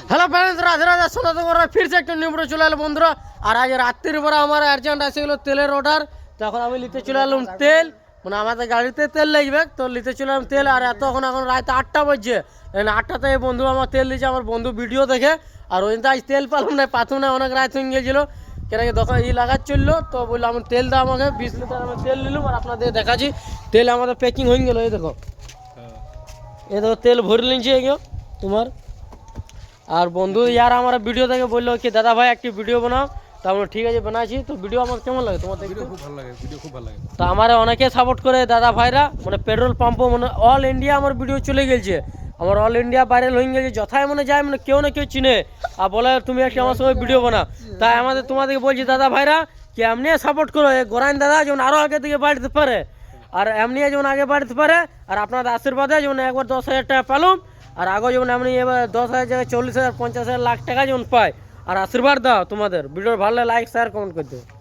Hello friends, Radhe Radhe. শোনা তোমরা ফিরছে একটা নিউ ভিডিও চলে এলো বন্ধুরা। আর আজ রাত্রির পরে আমার আর্জেন্ট আসে গেলো তেলের অর্ডার। তখন আমি নিতে চলে এলাম তেল, মানে আমাদের গাড়িতে তেল লাগবে, তো নিতে চলে এলাম তেল। আর এখন রাত 8টা বাজছে। 8টাতে এই বন্ধু আমার তেল দিচ্ছে, আমার বন্ধু ভিডিও দেখে। আর ওই আজ তেল পেলাম না, পাতুম না, অনেক রাত হয়ে গিয়েছিলো। কেন কি দোকান লাগার চললো, তো বললো আমার তেল দাও আমাকে 20 লিটার। আমি তেল নিলাম আর আপনাদের দেখাচ্ছি তেল আমাদের প্যাকিং হয়ে গেলো। এই দেখো, এই দেখো তেল ভরে নিয়েছি এগুলো তোমার। আর বন্ধু ইয়ার আমার ভিডিও দেখে বললো কি দাদা ভাই একটি ভিডিও বানাও, তো আমরা ঠিক আছে বানাচ্ছি। তো ভিডিও আমার কেমন লাগে তোমার? ভিডিও খুব ভালো লাগে, ভিডিও খুব ভালো লাগে। তো আমার অনেকে সাপোর্ট করে দাদা ভাইরা, মানে পেট্রোল পাম্পও মানে অল ইন্ডিয়া আমার ভিডিও চলে গেছে, আমার অল ইন্ডিয়া ভাইরাল হয়ে গেছে। যথায় মনে যায় মানে কেউ না কেউ চিনে আর বলে তুমি একটি আমার সঙ্গে ভিডিও বানাও। তাই তোমাদেরকে বলছি দাদা ভাইরা কি এমনি সাপোর্ট করো, গোরাইন দাদা যেমন আরও আগে থেকে বাড়তে পারে, আর এমনি যেমন আগে বাড়তে পারে। আর আপনাদের আশীর্বাদে যেমন একবার 10,000 টাকা পেলাম, আর আগে যেমন এমনি এবার 10,000 জায়গায় 40,000 50,000 লাখ টাকা যেমন পায়। আর আশীর্বাদ দাও তোমাদের। ভিডিও ভালো লাগে লাইক শেয়ার কমেন্ট করে দেবো।